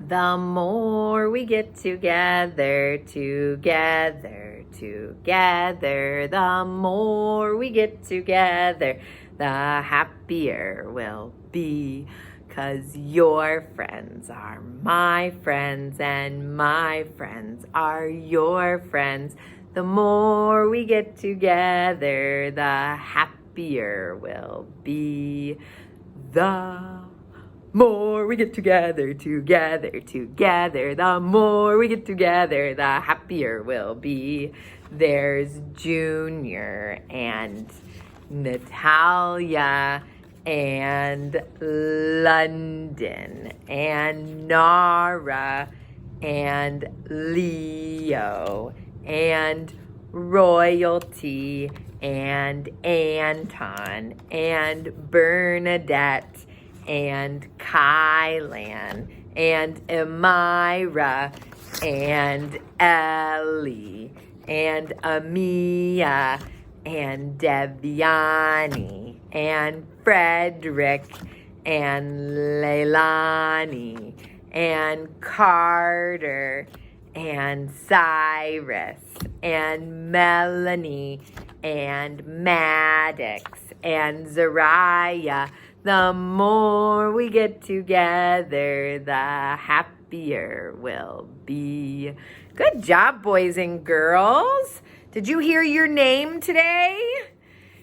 The more we get together, together, together, the more we get together, the happier we'll be. 'Cause your friends are my friends and my friends are your friends. The more we get together, the happier we'll be. The more we get together, together, together, the more we get together, the happier we'll be. There's Junior and Natalia and London and Nara and Leo and Royalty and Anton and Bernadette and Kylan and Amira and Ellie and Amia and Deviani and Frederick and Leilani and Carter and Cyrus and Melanie and Maddox and Zariah. The more we get together, the happier we'll be. Good job, boys and girls. Did you hear your name today?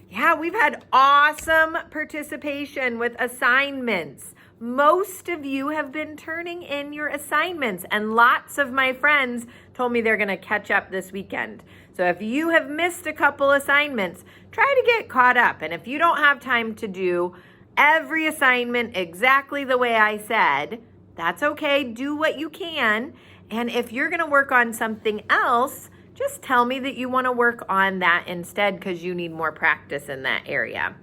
Yeah, we've had awesome participation with assignments. Most of you have been turning in your assignments, and lots of my friends told me they're going to catch up this weekend. So if you have missed a couple assignments, try to get caught up. And if you don't have time to do every assignment exactly the way I said, that's okay. Do what you can. And if you're going to work on something else, just tell me that you want to work on that instead because you need more practice in that area.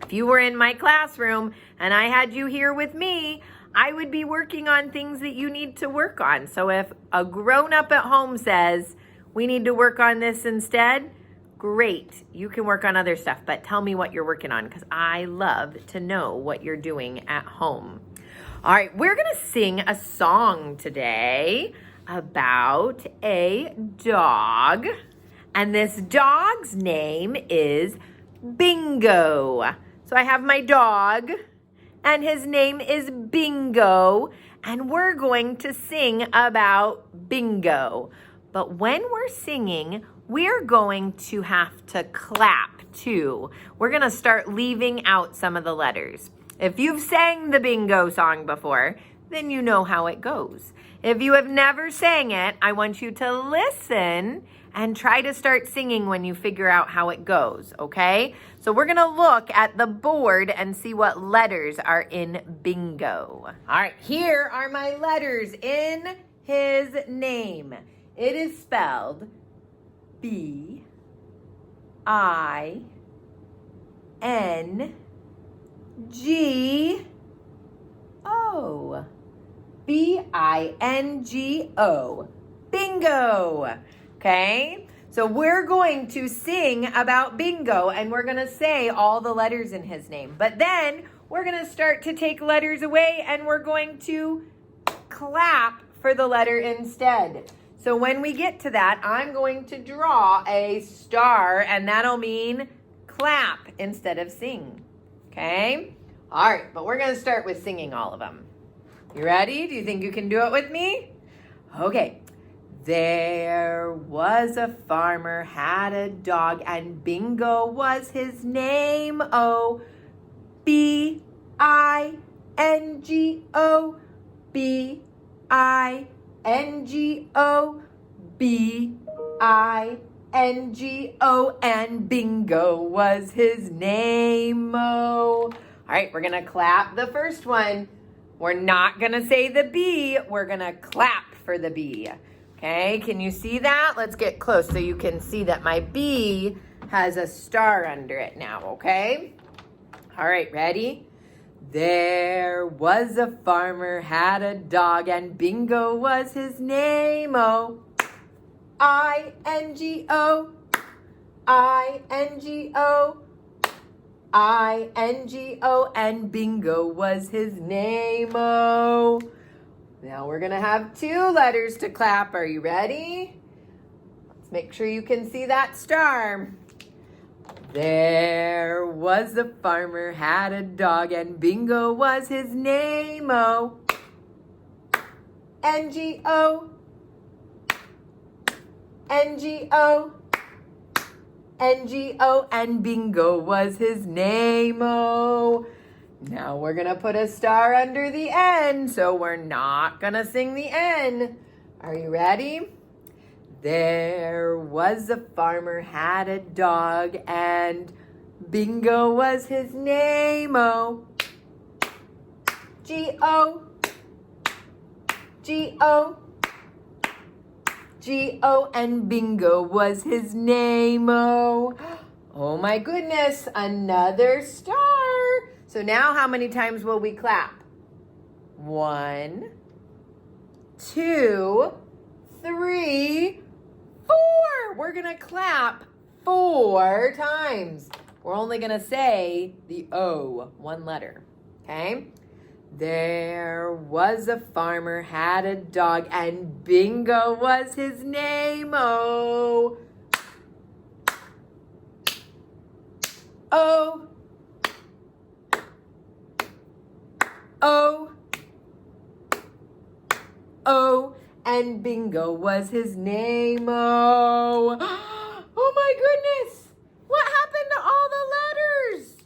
If you were in my classroom and I had you here with me, I would be working on things that you need to work on. So if a grown-up at home says, we need to work on this instead, great. You can work on other stuff, but tell me what you're working on because I love to know what you're doing at home. All right, we're going to sing a song today about a dog. And this dog's name is Bingo. So I have my dog, and his name is Bingo, and we're going to sing about Bingo. But when we're singing, we're going to have to clap too. We're going to start leaving out some of the letters. If you've sang the Bingo song before, then you know how it goes. If you have never sang it, I want you to listen and try to start singing when you figure out how it goes, okay? So we're gonna look at the board and see what letters are in Bingo. All right, here are my letters in his name. It is spelled B-I-N-G-O. B-I-N-G-O. Bingo. Okay? So we're going to sing about Bingo, and we're going to say all the letters in his name. But then we're going to start to take letters away, and we're going to clap for the letter instead. So when we get to that, I'm going to draw a star, and that'll mean clap instead of sing. Okay? All right, but we're going to start with singing all of them. You ready? Do you think you can do it with me? Okay. There was a farmer, had a dog, and Bingo was his name. Oh, B-I-N-G-O, B-I-N-G-O, B-I-N-G-O, and Bingo was his name. Oh. All right, we're going to clap the first one. We're not going to say the B. We're going to clap for the B. Okay, can you see that? Let's get close so you can see that my B has a star under it now, okay? All right, ready? There was a farmer, had a dog, and Bingo was his name. Oh, I-N-G-O, I-N-G-O, I-N-G-O, and Bingo was his name. Oh, Now we're gonna have 2 letters to clap. Are you ready? Let's make sure you can see that star. There was a farmer, had a dog, and Bingo was his name-o. N-G-O. N-G-O. N-G-O, and Bingo was his name-o. Now we're gonna put a star under the N, so we're not gonna sing the N. Are you ready? There was a farmer, had a dog, and Bingo was his name-o. G-O. G-O. G-O, and Bingo was his name-o. Oh my goodness, another star. So now how many times will we clap? 1, 2, 3, 4. We're gonna clap 4 times. We're only gonna say the O, 1 letter, okay? There was a farmer, had a dog, and Bingo was his name-o. O. O. O. And Bingo was his name-o. Oh my goodness! What happened to all the letters?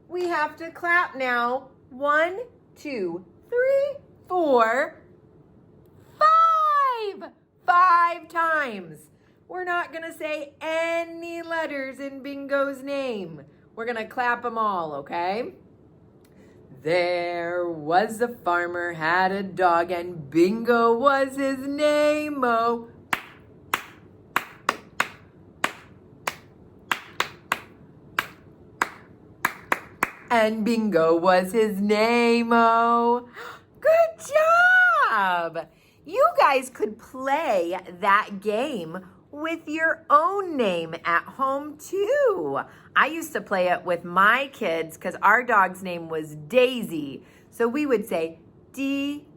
We have to clap now. 1, 2, 3, 4, 5. 5 times. We're not going to say any letters in Bingo's name. We're going to clap them all, okay? There was a farmer, had a dog, and Bingo was his name-o. And Bingo was his name-o. Good job! You guys could play that game with your own name at home too. I used to play it with my kids because our dog's name was Daisy. So we would say D-A-I-S-Y,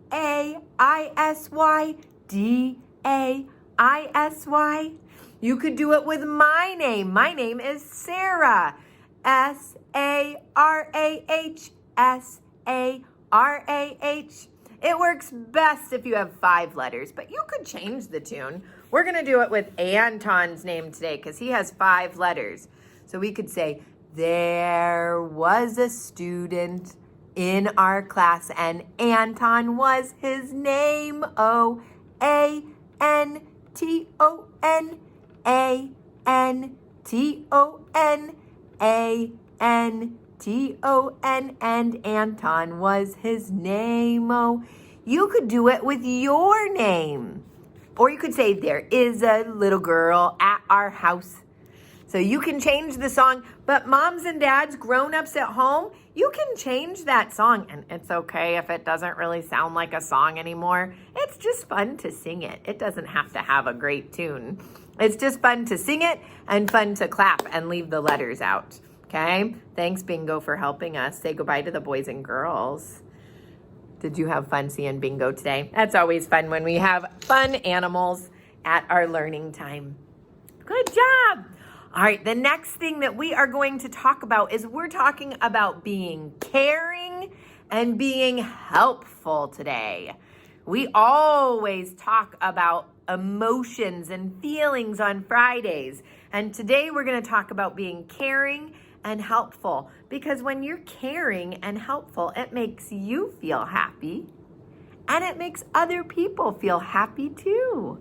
D-A-I-S-Y. You could do it with my name. My name is Sarah, S-A-R-A-H, S-A-R-A-H. It works best if you have 5 letters, but you could change the tune. We're going to do it with Anton's name today because he has 5 letters. So we could say, there was a student in our class and Anton was his name. O-A-N-T-O-N, A-N-T-O-N, A-N-T-O-N, and Anton was his name. Oh, you could do it with your name. Or you could say, there is a little girl at our house. So you can change the song, but moms and dads, grown-ups at home, you can change that song. And it's okay if it doesn't really sound like a song anymore. It's just fun to sing it. It doesn't have to have a great tune. It's just fun to sing it and fun to clap and leave the letters out. Okay? Thanks, Bingo, for helping us. Say goodbye to the boys and girls. Did you have fun seeing Bingo today? That's always fun when we have fun animals at our learning time. Good job. All right, the next thing that we are going to talk about is we're talking about being caring and being helpful today. We always talk about emotions and feelings on Fridays. And today we're going to talk about being caring and helpful, because when you're caring and helpful, it makes you feel happy and it makes other people feel happy too.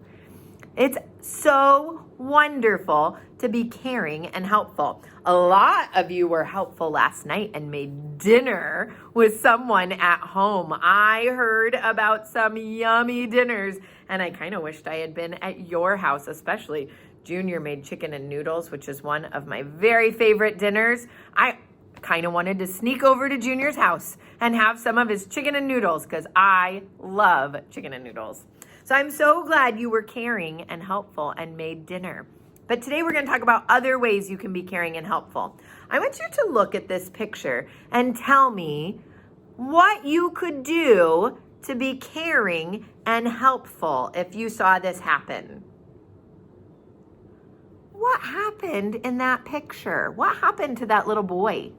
It's so wonderful to be caring and helpful. A lot of you were helpful last night and made dinner with someone at home. I heard about some yummy dinners and I kind of wished I had been at your house, especially Junior made chicken and noodles, which is one of my very favorite dinners. I kind of wanted to sneak over to Junior's house and have some of his chicken and noodles because I love chicken and noodles. So I'm so glad you were caring and helpful and made dinner. But today we're going to talk about other ways you can be caring and helpful. I want you to look at this picture and tell me what you could do to be caring and helpful if you saw this happen? What happened in that picture? What happened to that little boy?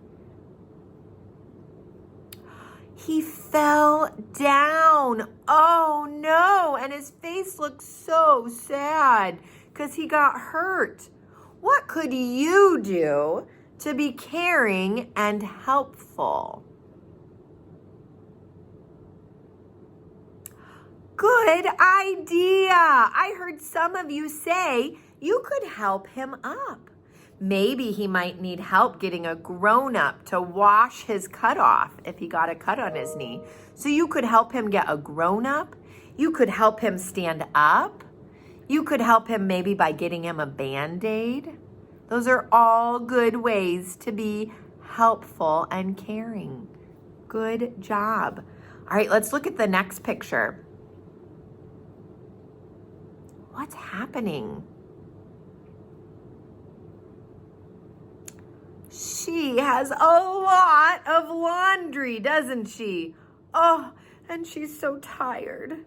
He fell down. Oh no, and his face looked so sad because he got hurt. What could you do to be caring and helpful? Good idea. I heard some of you say you could help him up. Maybe he might need help getting a grown-up to wash his cut off if he got a cut on his knee. So you could help him get a grown-up. You could help him stand up. You could help him maybe by getting him a Band-Aid. Those are all good ways to be helpful and caring. Good job. All right, let's look at the next picture. What's happening? She has a lot of laundry, doesn't she? Oh, and she's so tired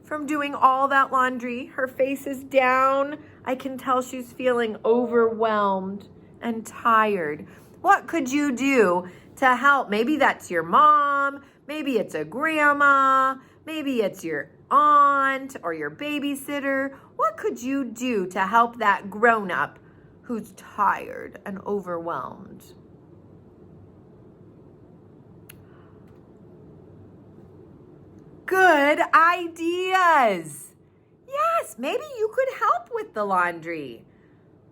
from doing all that laundry. Her face is down. I can tell she's feeling overwhelmed and tired. What could you do to help? Maybe that's your mom. Maybe it's a grandma. Maybe it's your aunt or your babysitter. What could you do to help that grown-up who's tired and overwhelmed? Good ideas. Yes, maybe you could help with the laundry.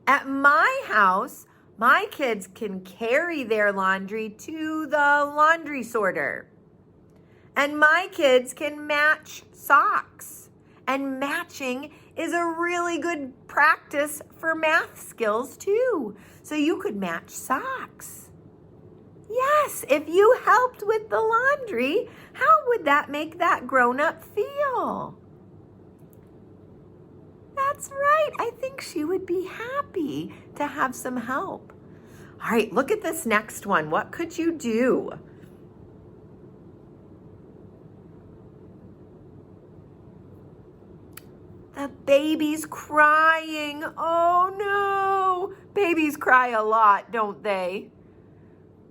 At my house, my kids can carry their laundry to the laundry sorter. And my kids can match socks. And matching is a really good practice for math skills too. So you could match socks. Yes, if you helped with the laundry, how would that make that grown-up feel? That's right. I think she would be happy to have some help. All right, look at this next one. What could you do? The baby's crying. Oh no. Babies cry a lot, don't they?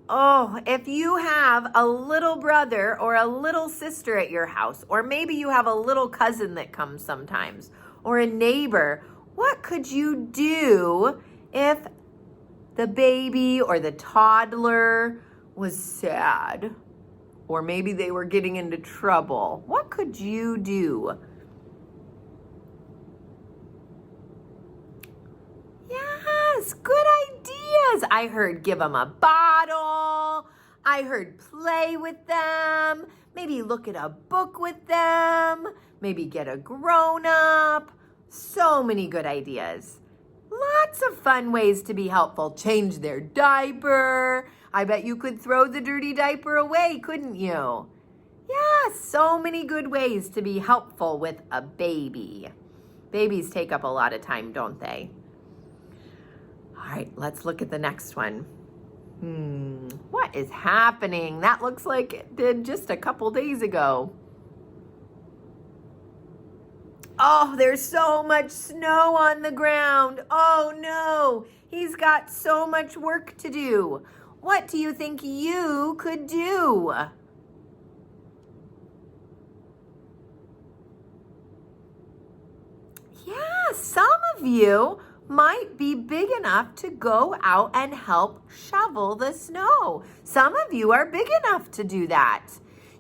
Oh, if you have a little brother or a little sister at your house, or maybe you have a little cousin that comes sometimes, or a neighbor, what could you do if the baby or the toddler was sad? Or maybe they were getting into trouble. What could you do? Yes, good ideas. I heard give them a bottle. I heard play with them. Maybe look at a book with them. Maybe get a grown-up. So many good ideas. Lots of fun ways to be helpful. Change their diaper. I bet you could throw the dirty diaper away, couldn't you? Yes, so many good ways to be helpful with a baby. Babies take up a lot of time, don't they? All right, let's look at the next one. What is happening? That looks like it did just a couple days ago. Oh, there's so much snow on the ground. Oh no, he's got so much work to do. What do you think you could do? Yeah, some of you might be big enough to go out and help shovel the snow. Some of you are big enough to do that.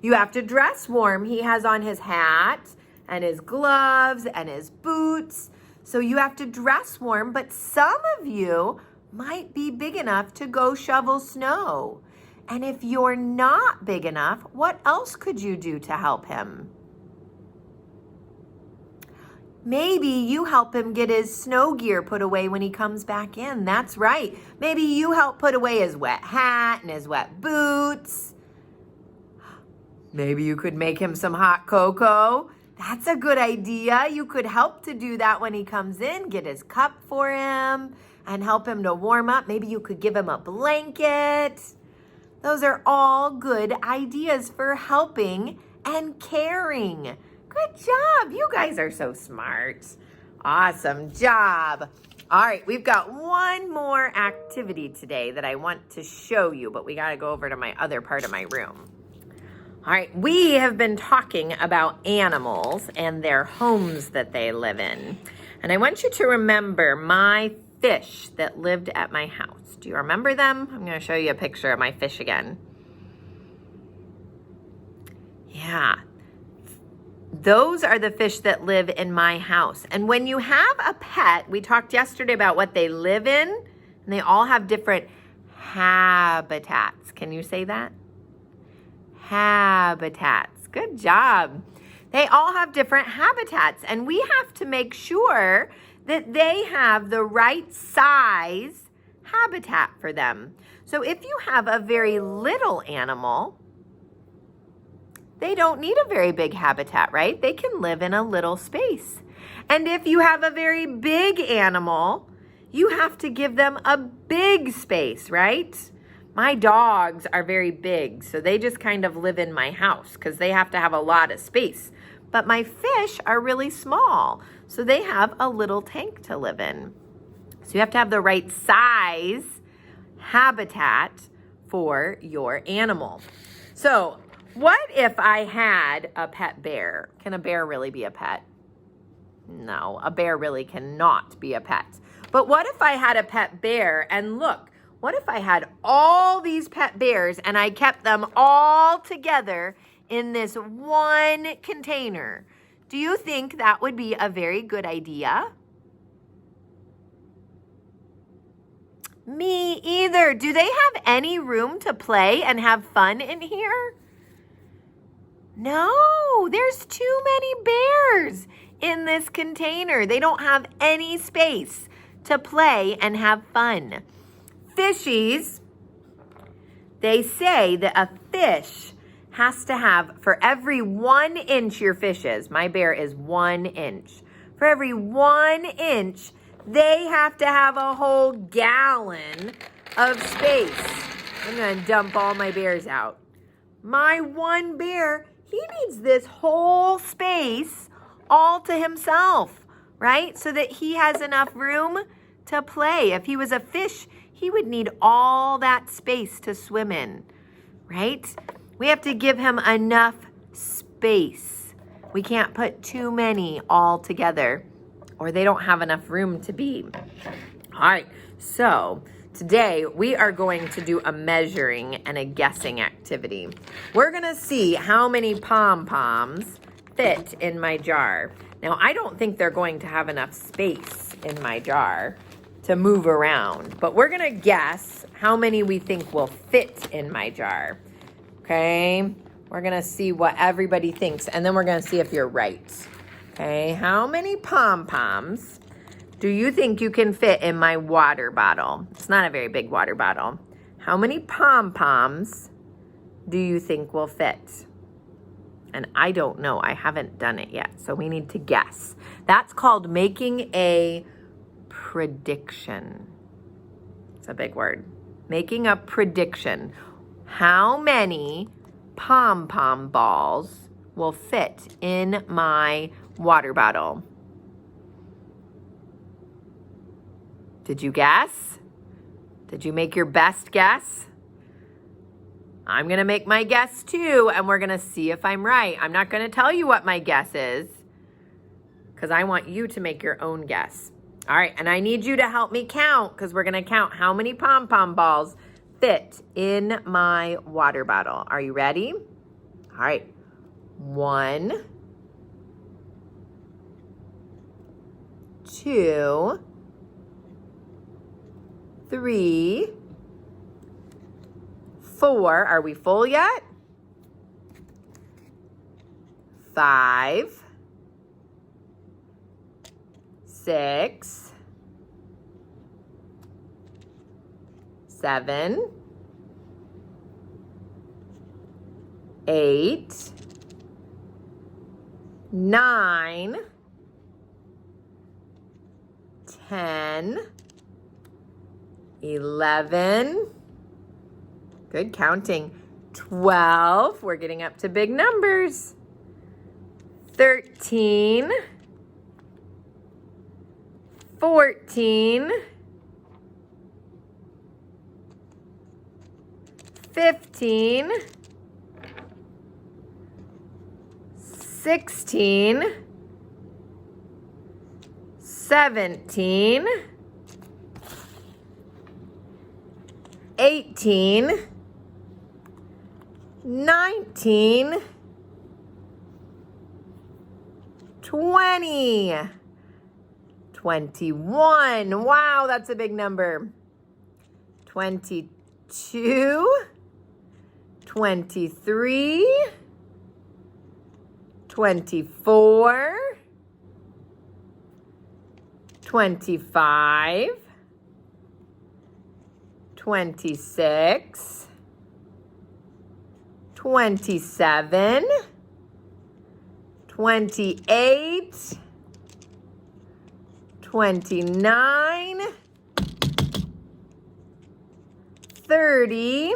You have to dress warm. He has on his hat and his gloves and his boots. So you have to dress warm, but some of you might be big enough to go shovel snow. And if you're not big enough, what else could you do to help him? Maybe you help him get his snow gear put away when he comes back in. That's right. Maybe you help put away his wet hat and his wet boots. Maybe you could make him some hot cocoa. That's a good idea. You could help to do that when he comes in. Get his cup for him and help him to warm up. Maybe you could give him a blanket. Those are all good ideas for helping and caring. Good job. You guys are so smart. Awesome job. All right, we've got one more activity today that I want to show you, but we got to go over to my other part of my room. All right, we have been talking about animals and their homes that they live in. And I want you to remember my fish that lived at my house. Do you remember them? I'm going to show you a picture of my fish again. Yeah. Those are the fish that live in my house. And when you have a pet, we talked yesterday about what they live in, and they all have different habitats. Can you say that? Habitats. Good job. They all have different habitats, and we have to make sure that they have the right size habitat for them. So if you have a very little animal, they don't need a very big habitat, right? They can live in a little space. And if you have a very big animal, you have to give them a big space, right? My dogs are very big, so they just kind of live in my house because they have to have a lot of space. But my fish are really small, so they have a little tank to live in. So you have to have the right size habitat for your animal. So what if I had a pet bear? Can a bear really be a pet? No, a bear really cannot be a pet. But what if I had a pet bear? And look, what if I had all these pet bears and I kept them all together in this one container? Do you think that would be a very good idea? Me either. Do they have any room to play and have fun in here? No, there's too many bears in this container. They don't have any space to play and have fun. Fishies, they say that a fish has to have, for every 1 inch your fish is, my bear is 1 inch. For every 1 inch, they have to have a whole gallon of space. I'm gonna dump all my bears out. My one bear, he needs this whole space all to himself, right? So that he has enough room to play. If he was a fish, he would need all that space to swim in, right? We have to give him enough space. We can't put too many all together or they don't have enough room to be. All right, so today we are going to do a measuring and a guessing activity. We're gonna see how many pom-poms fit in my jar. Now, I don't think they're going to have enough space in my jar to move around, but we're gonna guess how many we think will fit in my jar, okay? We're gonna see what everybody thinks, and then we're gonna see if you're right, okay? How many pom-poms do you think you can fit in my water bottle? It's not a very big water bottle. How many pom-poms do you think will fit? And I don't know, I haven't done it yet, so we need to guess. That's called making a prediction. It's a big word. Making a prediction. How many pom-pom balls will fit in my water bottle? Did you guess? Did you make your best guess? I'm going to make my guess too, and we're going to see if I'm right. I'm not going to tell you what my guess is because I want you to make your own guess. All right, and I need you to help me count because we're going to count how many pom-pom balls fit in my water bottle. Are you ready? All right. 1, 2, 3, 4. Are we full yet? 5, 6, 7, 8, 9, 10, 11, good counting, 12. We're getting up to big numbers. 13, 14, 15, 16, 17, 18, 19, 20, 21. Wow, that's a big number. 22, 23, 24, 25, 26, 27, 28, 29, 30,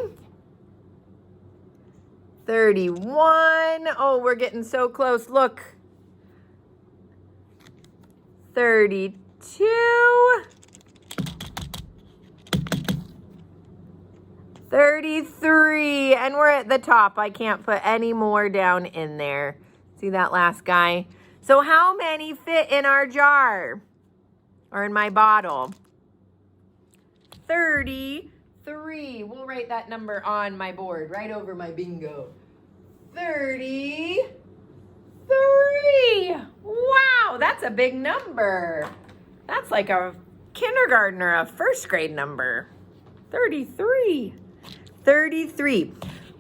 31. Oh, we're getting so close. Look. 32. 33. And we're at the top. I can't put any more down in there. See that last guy? So how many fit in our jar? Or in my bottle? 33. We'll write that number on my board, right over my bingo. 33. Wow, that's a big number. That's like a kindergarten or a first grade number. 33. 33.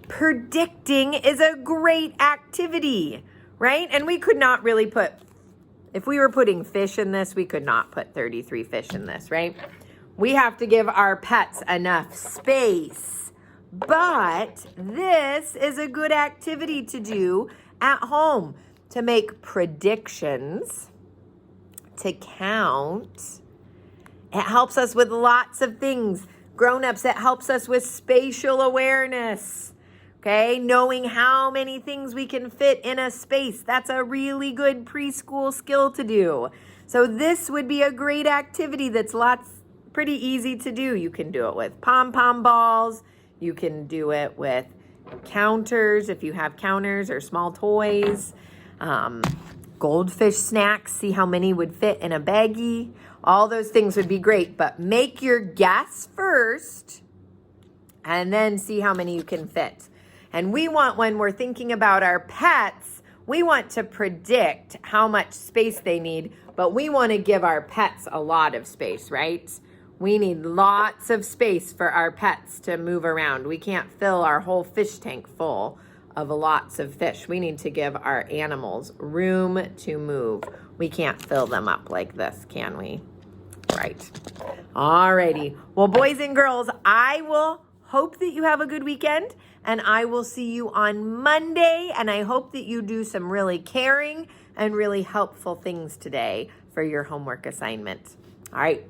Predicting is a great activity, right? And we could not really put, if we were putting fish in this, we could not put 33 fish in this, right? We have to give our pets enough space. But this is a good activity to do at home, to make predictions, to count. It helps us with lots of things. Grown-ups, it helps us with spatial awareness. Okay, knowing how many things we can fit in a space. That's a really good preschool skill to do. So this would be a great activity that's pretty easy to do. You can do it with pom-pom balls. You can do it with counters if you have counters or small toys. Goldfish snacks, see how many would fit in a baggie. All those things would be great, but make your guess first and then see how many you can fit. And we want, when we're thinking about our pets, we want to predict how much space they need, but we want to give our pets a lot of space, right? We need lots of space for our pets to move around. We can't fill our whole fish tank full of lots of fish. We need to give our animals room to move. We can't fill them up like this, can we? Right. Alrighty. Well, boys and girls, I will hope that you have a good weekend, and I will see you on Monday, and I hope that you do some really caring and really helpful things today for your homework assignment. All right.